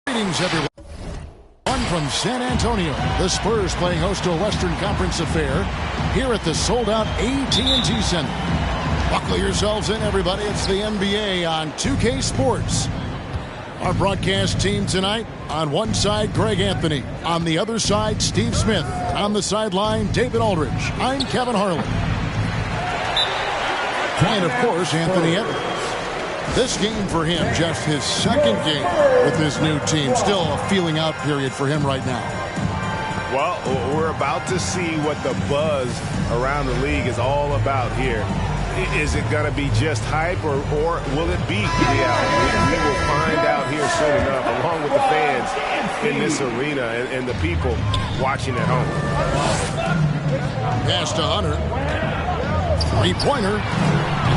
Greetings, everyone. From San Antonio, the Spurs playing host to a Western Conference affair here at the sold-out AT&T Center. Buckle yourselves in, everybody. It's the NBA on 2K Sports. Our broadcast team tonight, on one side, Greg Anthony. On the other side, Steve Smith. On the sideline, David Aldridge. I'm Kevin Harlan. And, of course, Anthony Edwards. This game for him, just his second game with his new team. Still a feeling out period for him right now. Well, we're about to see what the buzz around the league is all about here. Is it going to be just hype, or will it be reality? We will find out here soon enough, along with the fans in this arena and the people watching at home. Pass to Hunter. Three-pointer.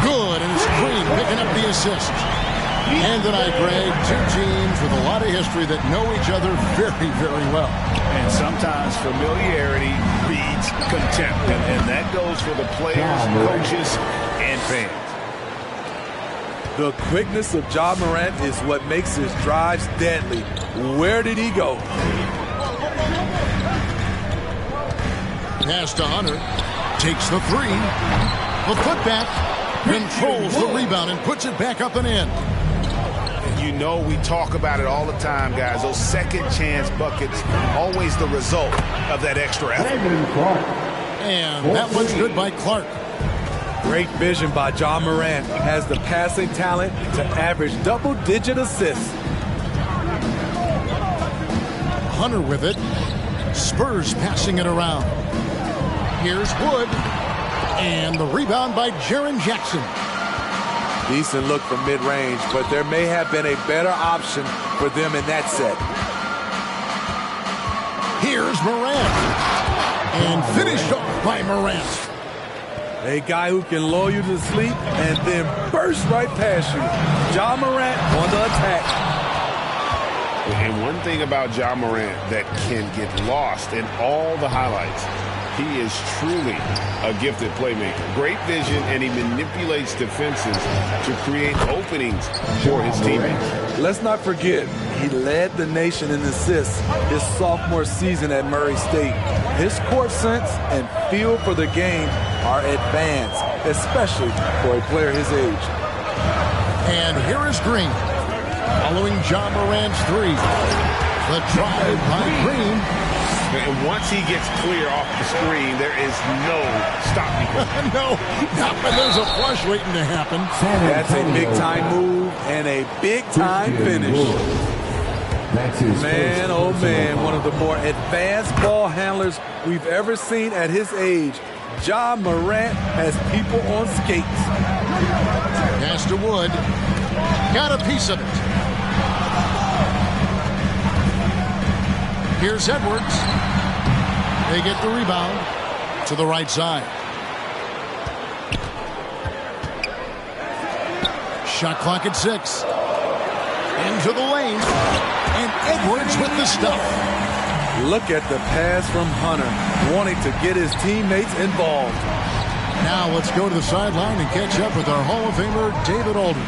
Good, and it's Green picking up the assist. And tonight, Greg, two teams with a lot of history that know each other very, very well. And sometimes familiarity breeds contempt, and that goes for the players, coaches, and fans. The quickness of Ja Morant is what makes his drives deadly. Where did he go? Pass to Hunter. Takes the three. The putback. Controls the rebound and puts it back up and in. You know, we talk about it all the time, guys. Those second chance buckets, always the result of that extra effort. And that one's good by Clark. Great vision by Ja Morant. Has the passing talent to average double-digit assists. Hunter with it. Spurs passing it around. Here's Wood. And the rebound by Jaren Jackson. Decent look from mid-range, but there may have been a better option for them in that set. Here's Morant. And finished off by Morant. A guy who can lull you to sleep and then burst right past you. Ja Morant on the attack. And one thing about Ja Morant that can get lost in all the highlights, he is truly a gifted playmaker. Great vision, and he manipulates defenses to create openings for his teammates. Let's not forget, he led the nation in assists his sophomore season at Murray State. His court sense and feel for the game are advanced, especially for a player his age. And here is Green, following Ja Morant's three. The drive by Green. And once he gets clear off the screen, there is no stopping him. No, not when there's a flush waiting to happen. That's a big-time move and a big-time finish. Man, oh man, one of the more advanced ball handlers we've ever seen at his age. Ja Morant has people on skates. Pass to Wood. Got a piece of it. Here's Edwards. They get the rebound to the right side. Shot clock at 6. Into the lane. And Edwards with the stuff. Look at the pass from Hunter, wanting to get his teammates involved. Now let's go to the sideline and catch up with our Hall of Famer, David Aldridge.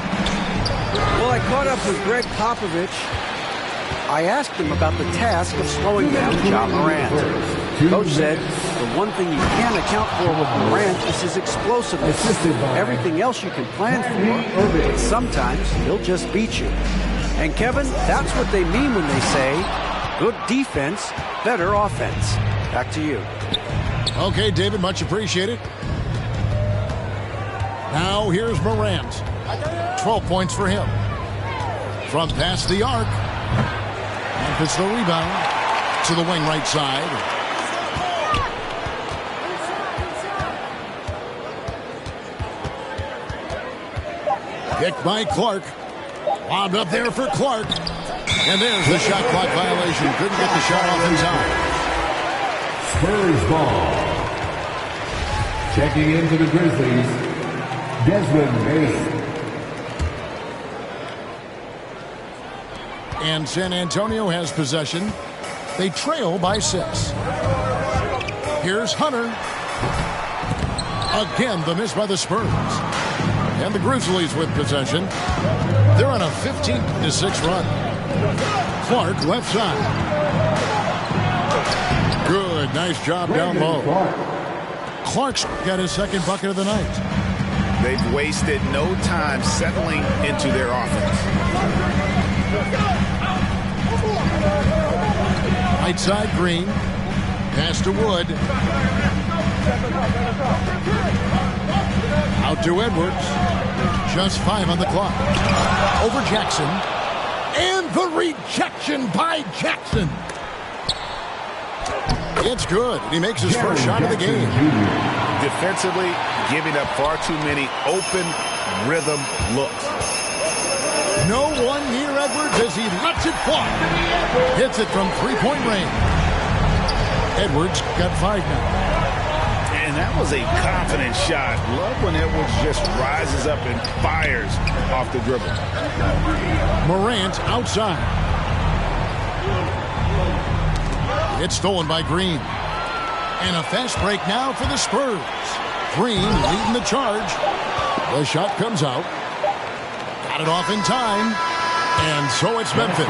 Well, I caught up with Greg Popovich. I asked him about the task of slowing down Ja Morant. Coach said the one thing you can't account for with Morant is his explosiveness. Everything else you can plan for, but sometimes he'll just beat you. And Kevin, that's what they mean when they say, good defense, better offense. Back to you. Okay, David, much appreciated. Now here's Morant. 12 points for him. From past the arc. And puts the rebound to the wing right side. Picked by Clark. Wound up there for Clark. And there's the shot clock violation. Couldn't get the shot off in time. Spurs ball. Checking into the Grizzlies, Desmond Bain. And San Antonio has possession. They trail by 6. Here's Hunter. Again, the miss by the Spurs. And the Grizzlies with possession. They're on a 15-6 run. Clark left side. Good, nice job down low. Clark's got his second bucket of the night. They've wasted no time settling into their offense. Right side, Green. Pass to Wood. Out to Edwards. Just 5 on the clock. Over Jackson. And the rejection by Jackson. It's good. He makes his first shot of the game. Defensively, giving up far too many open rhythm looks. No one near Edwards as he lets it fly. Hits it from three-point range. Edwards got 5 now. And that was a confident shot. Love when Edwards just rises up and fires off the dribble. Morant outside. It's stolen by Green. And a fast break now for the Spurs. Green leading the charge. The shot comes out. Got it off in time. And so it's Memphis.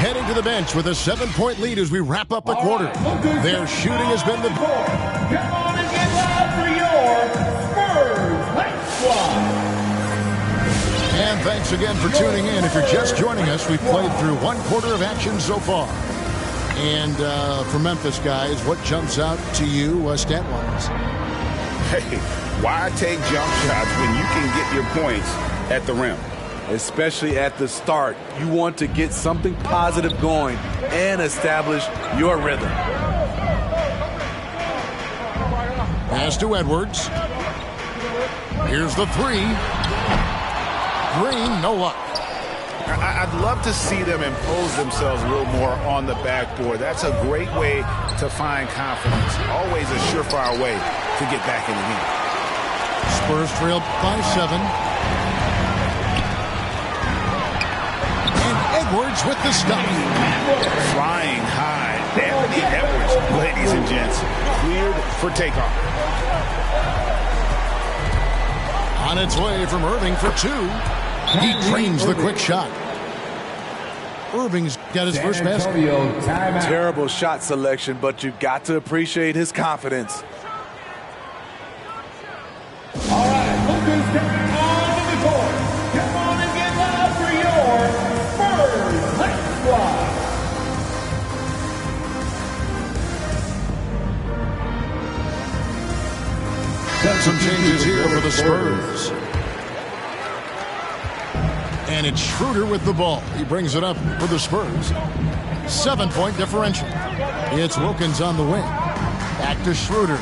Heading to the bench with a 7-point lead as we wrap up the quarter. Their shooting has been the... Come on and get loud for your Spurs Hype Squad. And thanks again for tuning in. If you're just joining us, we've played through 1 quarter of action so far. And for Memphis, guys, what jumps out to you stat-wise? Hey, why take jump shots when you can get your points at the rim? Especially at the start. You want to get something positive going and establish your rhythm. Pass to Edwards. Here's the 3. Green, no luck. I'd love to see them impose themselves a little more on the backboard. That's a great way to find confidence. Always a surefire way to get back in the game. Spurs trailed by 7. And Edwards with the stop. Flying high. Anthony Edwards, ladies and gents, cleared for takeoff. On its way from Irving for 2. He trains the quick shot. Irving's got his first basket. Terrible shot selection, but you've got to appreciate his confidence. All right, look who's coming on the court. Come on and get loud for your Spurs Hype Squad. Some changes here for the Spurs. And it's Schroeder with the ball. He brings it up for the Spurs. 7-point differential. It's Wilkins on the wing. Back to Schroeder.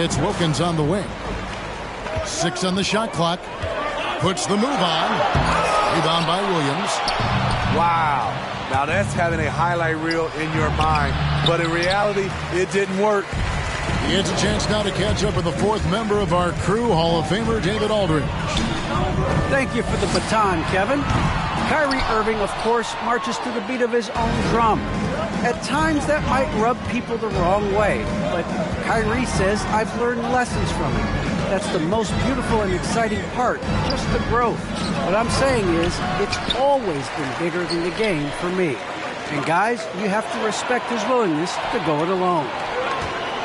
It's Wilkins on the wing. 6 on the shot clock. Puts the move on. Rebound by Williams. Wow. Now that's having a highlight reel in your mind. But in reality, it didn't work. He gets a chance now to catch up with the 4th member of our crew, Hall of Famer David Aldridge. Thank you for the baton, Kevin. Kyrie Irving, of course, marches to the beat of his own drum. At times, that might rub people the wrong way, but Kyrie says, I've learned lessons from him. That's the most beautiful and exciting part, just the growth. What I'm saying is, it's always been bigger than the game for me. And guys, you have to respect his willingness to go it alone.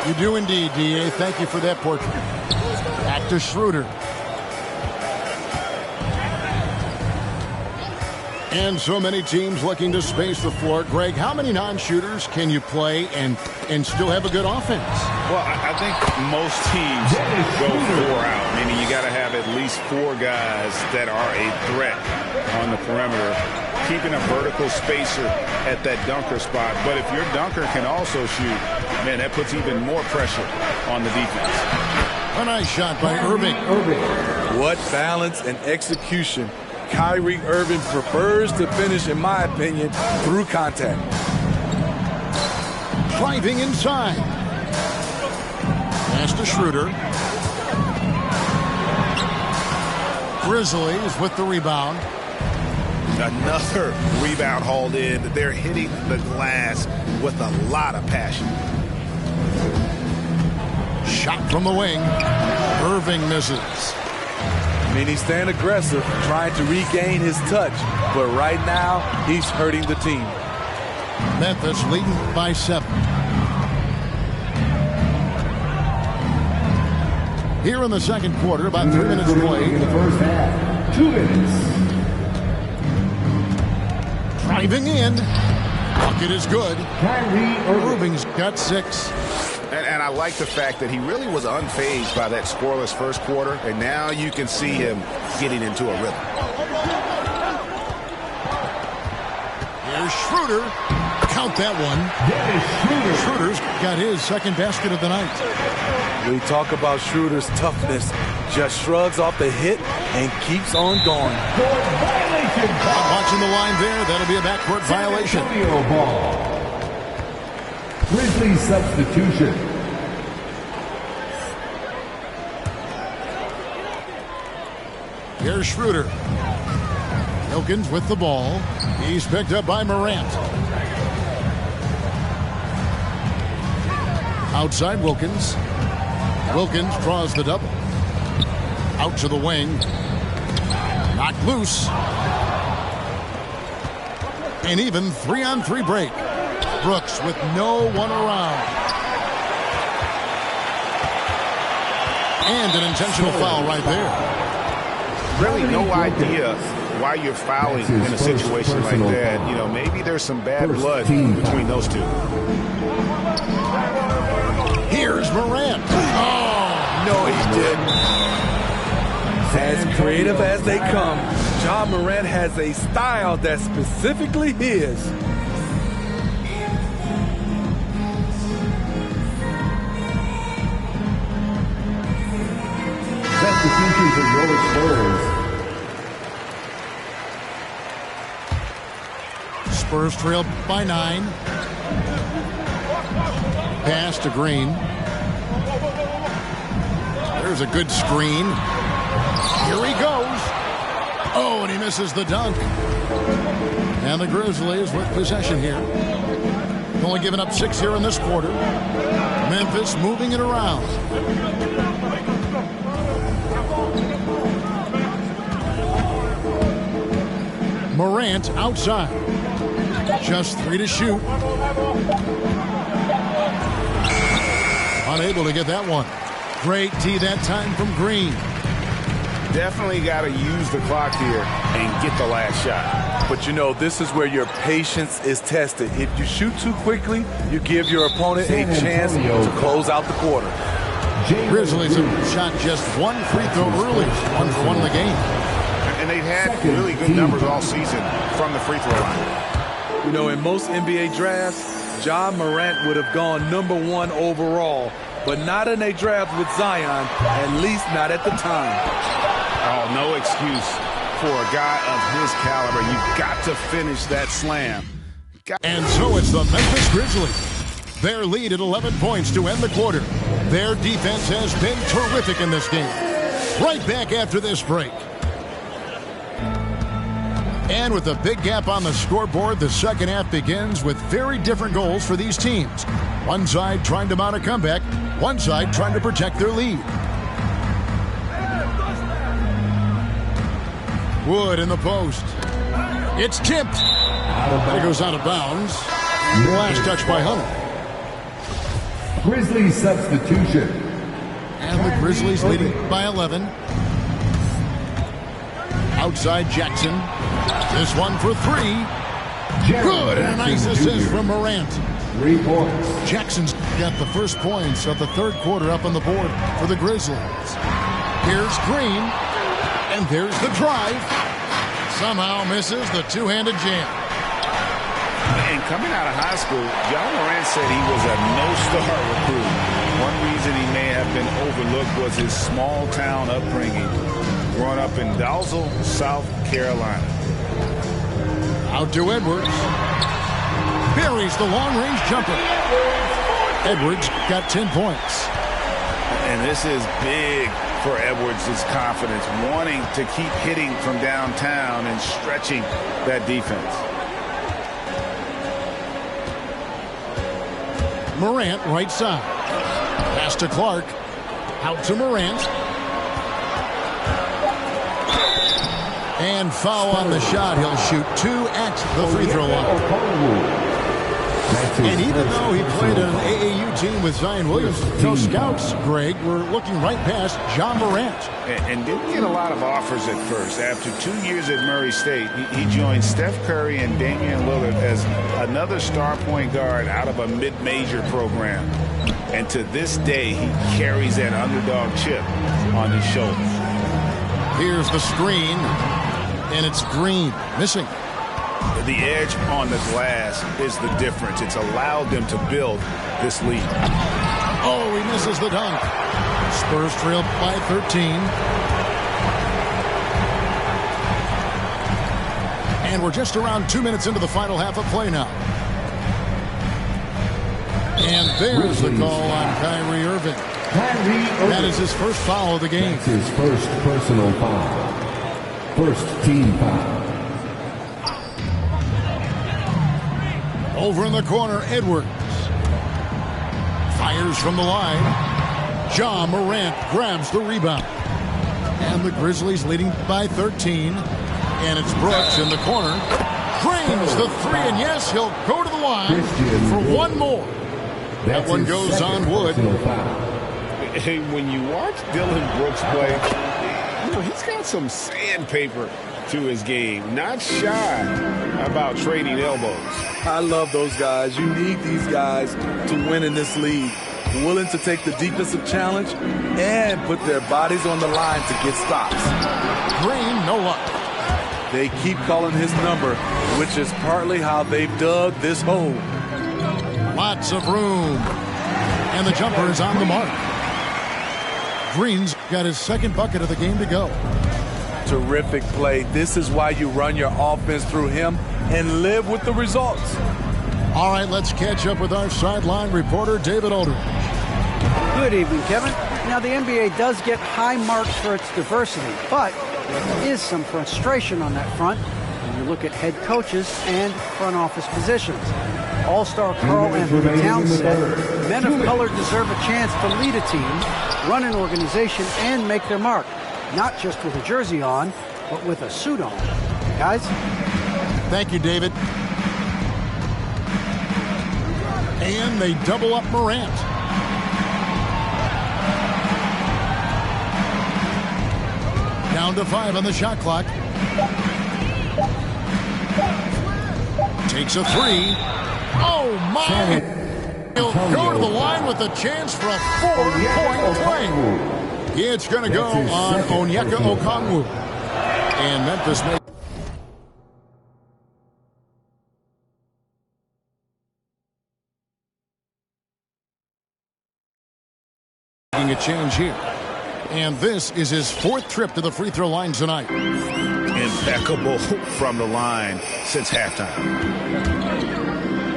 You do indeed, D.A. Thank you for that portrait. Back to Schroeder. And so many teams looking to space the floor. Greg, how many non-shooters can you play and still have a good offense? Well, I think most teams go 4 out, meaning you got to have at least 4 guys that are a threat on the perimeter, keeping a vertical spacer at that dunker spot. But if your dunker can also shoot, man, that puts even more pressure on the defense. A nice shot by Irving. What balance and execution. Kyrie Irving prefers to finish, in my opinion, through contact. Driving inside. Pass to Schroeder. Grizzlies with the rebound. Another rebound hauled in. They're hitting the glass with a lot of passion. Shot from the wing. Irving misses. I mean, he's staying aggressive, trying to regain his touch. But right now, he's hurting the team. Memphis leading by 7. Here in the second quarter, about 3 minutes played. In the first half, 2 minutes. Driving in. Bucket is good. Kyrie Irving's got 6. And I like the fact that he really was unfazed by that scoreless first quarter, and now you can see him getting into a rhythm. Here's Schroeder. Count that one. Schroeder's got his second basket of the night. We talk about Schroeder's toughness. Just shrugs off the hit and keeps on going. Not watching the line there. That'll be a backcourt violation. Ball. Grizzlies substitution. Here's Schroeder. Wilkins with the ball. He's picked up by Morant. Outside Wilkins. Wilkins draws the double. Out to the wing. Knocked loose. An even 3-on-3 break. Brooks with no one around. And an intentional foul right there. Really no idea why you're fouling in a situation like that. You know, maybe there's some bad blood between those two. Here's Morant. Oh, No, he didn't. As creative as they come, Ja Morant has a style that's specifically his. Substitutions of your Spurs. Spurs trail by 9. Pass to Green. There's a good screen. Here he goes. Oh, and he misses the dunk. And the Grizzlies with possession here. Only giving up 6 here in this quarter. Memphis moving it around. Morant outside. Just 3 to shoot. Unable to get that one. Great tee that time from Green. Definitely got to use the clock here and get the last shot. But you know, this is where your patience is tested. If you shoot too quickly, you give your opponent a chance to close out the quarter. Grizzlies have shot just 1 free throw early. 1 for 1 in the game. And they've had really good numbers all season from the free throw line. You know, in most NBA drafts, Ja Morant would have gone #1 overall, but not in a draft with Zion, at least not at the time. Oh, no excuse for a guy of his caliber. You've got to finish that slam. And so it's the Memphis Grizzlies. Their lead at 11 points to end the quarter. Their defense has been terrific in this game. Right back after this break. And with a big gap on the scoreboard, the second half begins with very different goals for these teams. One side trying to mount a comeback, one side trying to protect their lead. Wood in the post. It's tipped. It goes out of bounds. Last touch by Hunter. Grizzlies substitution. And the Grizzlies leading by 11. Outside Jackson. This one for 3. Good, and a nice assist from Morant. 3 points. Jackson's got the first points of the third quarter up on the board for the Grizzlies. Here's Green, and there's the drive. Somehow misses the two-handed jam. And coming out of high school, John Morant said he was a no-star recruit. One reason he may have been overlooked was his small-town upbringing, growing up in Dalzell, South Carolina. Out to Edwards. Buries the long-range jumper. Edwards got 10 points. And this is big for Edwards' confidence, wanting to keep hitting from downtown and stretching that defense. Morant, right side. Pass to Clark. Out to Morant. And foul on the shot. He'll shoot 2 at the free throw line. And even though he played on an AAU team with Zion Williams, no scouts, Greg, were looking right past John Morant. And didn't get a lot of offers at first. After 2 years at Murray State, he joined Steph Curry and Damian Lillard as another star point guard out of a mid-major program. And to this day, he carries that underdog chip on his shoulders. Here's the screen, and it's Green missing. The edge on the glass is the difference. It's allowed them to build this lead. Oh, he misses the dunk. Spurs trail by 13. And we're just around 2 minutes into the final half of play now. And there's the call on Kyrie Irving. That is his first foul of the game. That's his first personal foul. First team foul. Over in the corner, Edwards. Fires from the line. John Morant grabs the rebound. And the Grizzlies leading by 13. And it's Brooks in the corner. Drains the 3, and yes, he'll go to the line for one more. That one goes on Wood. Hey, when you watch Dylan Brooks play, he's got some sandpaper to his game. Not shy about trading elbows. I love those guys. You need these guys to win in this league. Willing to take the defensive challenge and put their bodies on the line to get stops. Green, no luck. They keep calling his number, which is partly how they've dug this hole. Lots of room. And the jumper is on the mark. Green's got his second bucket of the game to go. Terrific play. This is why you run your offense through him and live with the results. All right, let's catch up with our sideline reporter, David Aldridge. Good evening, Kevin. Now, the NBA does get high marks for its diversity, but there is some frustration on that front when you look at head coaches and front office positions. All-star Karl Anthony Towns said, men of color deserve a chance to lead a team, run an organization, and make their mark. Not just with a jersey on, but with a suit on. Guys? Thank you, David. And they double up Morant. Down to 5 on the shot clock. Takes a 3. Oh, my! He'll go to the line with a chance for a 4-point play. It's going to go on Onyeka Okongwu. And Memphis making a change here. And this is his 4th trip to the free throw line tonight. Impeccable from the line since halftime.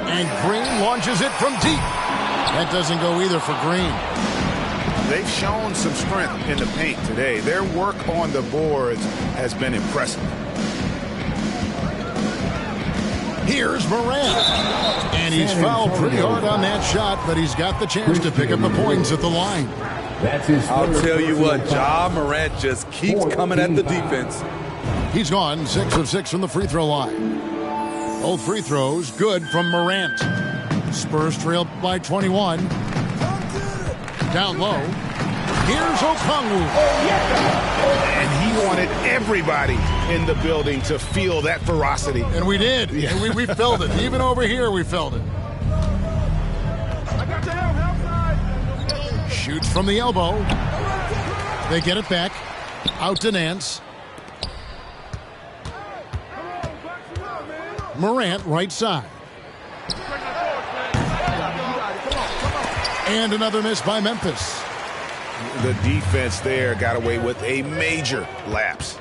And Green launches it from deep. That doesn't go either for Green. They've shown some strength in the paint today. Their work on the boards has been impressive. Here's Morant. And he's fouled pretty hard on that shot, but he's got the chance to pick up the points at the line. I'll tell you what, Ja Morant just keeps coming at the defense. He's gone 6 of 6 from the free throw line. Both free throws good from Morant. Spurs trail by 21. Down low. Here's Okongwu. And he wanted everybody in the building to feel that ferocity. And we did. Yeah. And we felt it. Even over here, we felt it. Shoots from the elbow. They get it back. Out to Nance. Morant, right side. And another miss by Memphis. The defense there got away with a major lapse.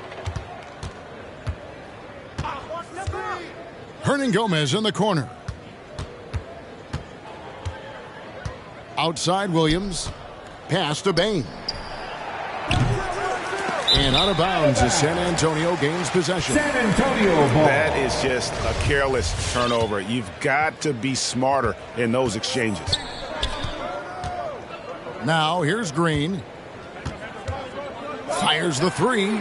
Hernan Gomez in the corner. Outside Williams. Pass to Bain. And out of bounds as San Antonio gains possession. San Antonio ball. That is just a careless turnover. You've got to be smarter in those exchanges. Now here's Green. Fires the three.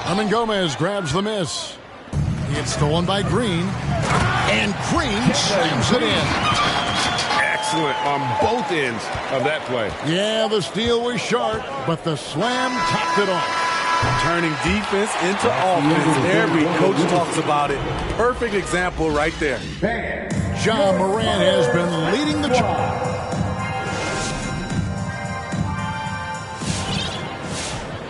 Hernan Gomez grabs the miss. It's stolen by Green. And Green slams it in. Excellent on both ends of that play. Yeah, the steal was sharp, but the slam topped it off. Turning defense into offense. Every coach talks about it. Perfect example right there. Ja Morant has been leading the charge.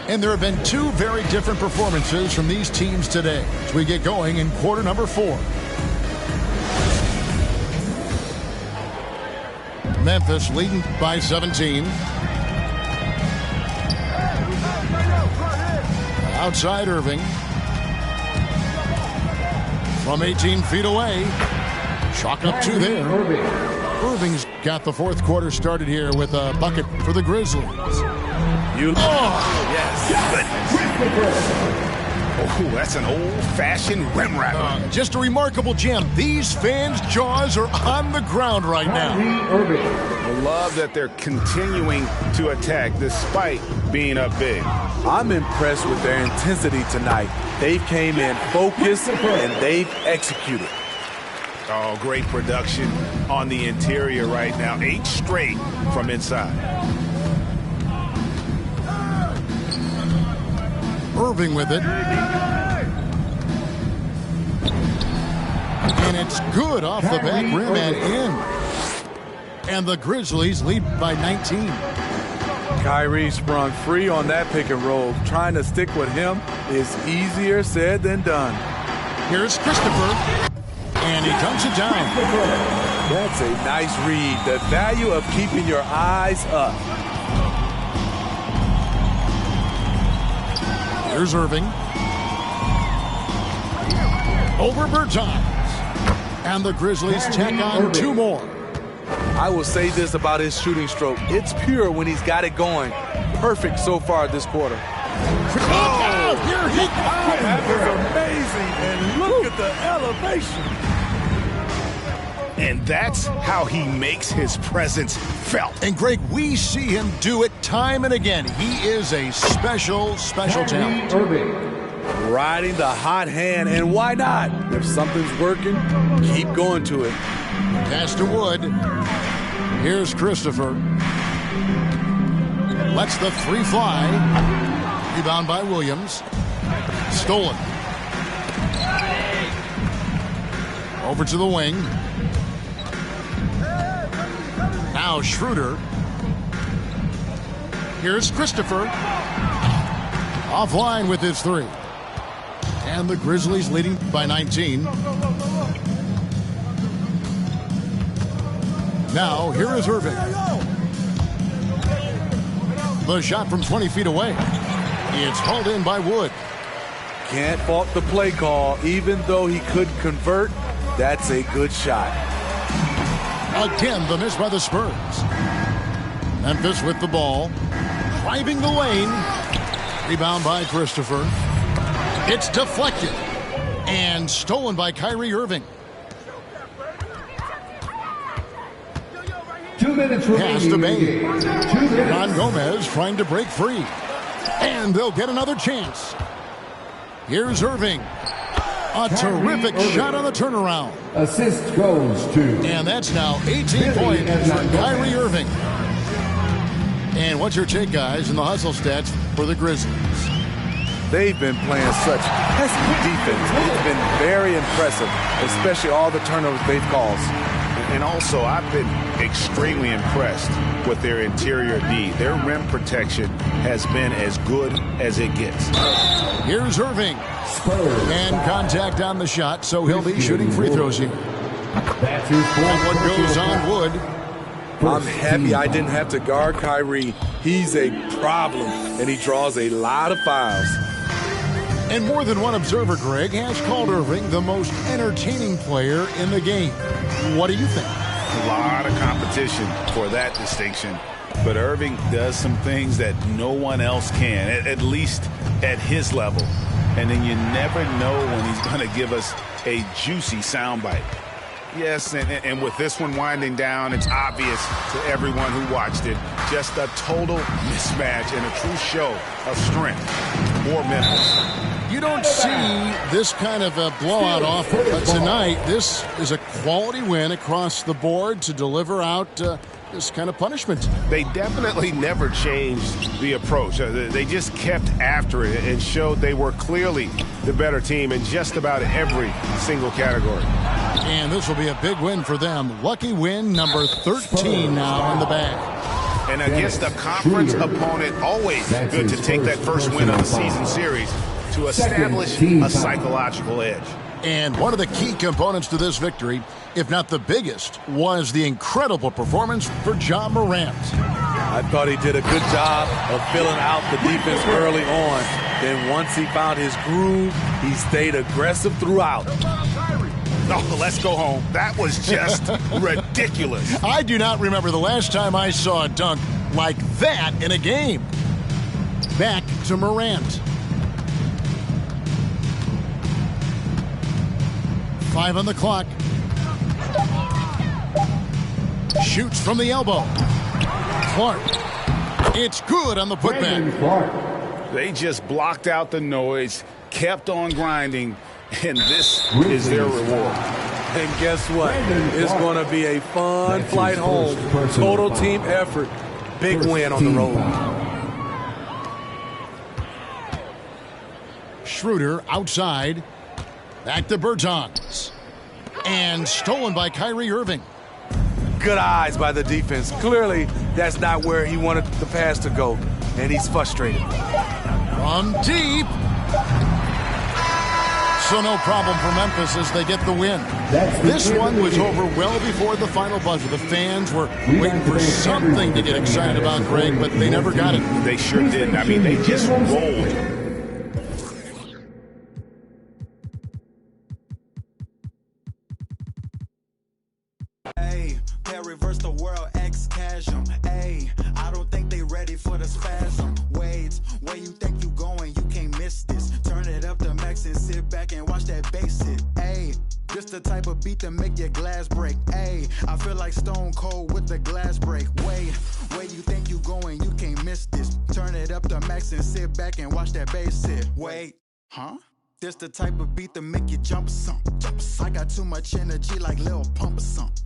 And there have been two very different performances from these teams today as we get going in quarter number 4. Memphis leading by 17. Outside Irving. From 18 feet away. Chalk up 2 there. Irving's got the fourth quarter started here with a bucket for the Grizzlies. Oh, that's an old-fashioned rim wrapper. Just a remarkable gem. These fans' jaws are on the ground right now. I love that they're continuing to attack despite being up big. I'm impressed with their intensity tonight. They came in focused and they've executed. Oh, great production on the interior right now. 8 straight from inside. Irving with it. And it's good off the back rim and in. And the Grizzlies lead by 19. Kyrie sprung free on that pick and roll. Trying to stick with him is easier said than done. Here's Christopher. And he dunks it down. That's a nice read. The value of keeping your eyes up. Here's Irving. Over Bertans. And the Grizzlies tack on 2 more. I will say this about his shooting stroke. It's pure when he's got it going. Perfect so far this quarter. Oh, here he comes. That was amazing. And look at the elevation. And that's how he makes his presence felt. And Greg, we see him do it time and again. He is a special talent. Riding the hot hand, and why not? If something's working, keep going to it. Pass to Wood. Here's Christopher. Lets the 3 fly. Rebound by Williams. Stolen. Over to the wing. Now Schroeder. Here's Christopher. Offline with his 3. And the Grizzlies leading by 19. Now, here is Irving. The shot from 20 feet away. It's hauled in by Wood. Can't fault the play call. Even though he couldn't convert, that's a good shot. Again, the miss by the Spurs. Memphis with the ball. Driving the lane. Rebound by Christopher. It's deflected. And stolen by Kyrie Irving. 2 minutes remaining. Pass to Bain. Hernan Gomez trying to break free. And they'll get another chance. Here's Irving. A terrific shot on the turnaround. Assist goes to. And that's now 18 points for Kyrie Irving. And what's your take, guys, in the hustle stats for the Grizzlies? They've been playing such pesky defense. It's been very impressive, especially all the turnovers they've caused. And also, I've been extremely impressed with their interior D. Their rim protection has been as good as it gets. Here's Irving. And contact on the shot, so he'll be shooting free throws here. That one goes on Wood. I'm happy I didn't have to guard Kyrie. He's a problem, and he draws a lot of fouls. And more than one observer, Greg, has called Irving the most entertaining player in the game. What do you think? A lot of competition for that distinction. But Irving does some things that no one else can, at least at his level. And then you never know when he's going to give us a juicy soundbite. Yes, and with this one winding down, it's obvious to everyone who watched it. Just a total mismatch and a true show of strength for Memphis. You don't see this kind of a blowout often, but tonight this is a quality win across the board to deliver out this kind of punishment. They definitely never changed the approach. They just kept after it and showed they were clearly the better team in just about every single category. And this will be a big win for them. Lucky win number 13 now in the bag. And against a conference opponent, always good to take that first win of the season series to establish a psychological edge. And one of the key components to this victory, if not the biggest, was the incredible performance for Ja Morant. I thought he did a good job of filling out the defense early on. Then once he found his groove, he stayed aggressive throughout. Oh, let's go home. That was just ridiculous. I do not remember the last time I saw a dunk like that in a game. Back to Morant. 5 on the clock. Shoots from the elbow. Clark. It's good on the putback. They just blocked out the noise, kept on grinding, and this is their reward. And guess what? It's going to be a fun flight home. Total team effort. Big win on the road. Schroeder outside. Back to Bertans. And stolen by Kyrie Irving. Good eyes by the defense. Clearly, that's not where he wanted the pass to go, and he's frustrated. From deep. So no problem for Memphis as they get the win. This one was over well before the final buzzer. The fans were waiting for something to get excited about, Greg, but they never got it. They sure didn't. I mean, they just rolled. Reverse the world, X-Chasm. Ayy, I don't think they ready for the spasm. Wait, where you think you going? You can't miss this. Turn it up to max and sit back and watch that bass hit. Ayy, just the type of beat to make your glass break. Ayy, I feel like Stone Cold with the glass break. Wait, where you think you going? You can't miss this. Turn it up to max and sit back and watch that bass hit. Wait, huh? This the type of beat to make you jump some. I got too much energy like Lil Pump or something.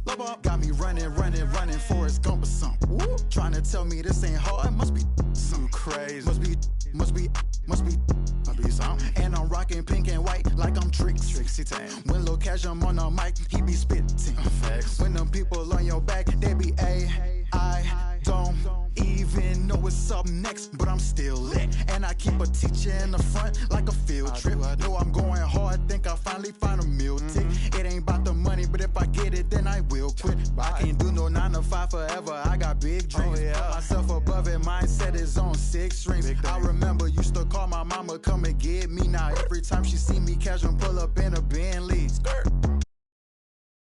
Got me running, Forrest Gump or something. Trying to tell me this ain't hard, must be something crazy. Must be something. And I'm rocking pink and white like I'm Trixie Tan. When Lil Cash I'm on the mic, he be spitting. When them people on your back, they be I don't even know what's up next, but I'm still lit. And I keep a teacher in the front like a field trip. Know I'm going hard, think I finally find a meal tick. It ain't about the money, but if I get it, then I will quit. I can't do no 9 to 5 forever, I got big dreams. Put myself above it, mindset is on 6 strings. I remember used to call my mama, come and get me. Now every time she see me casual pull up in a Bentley,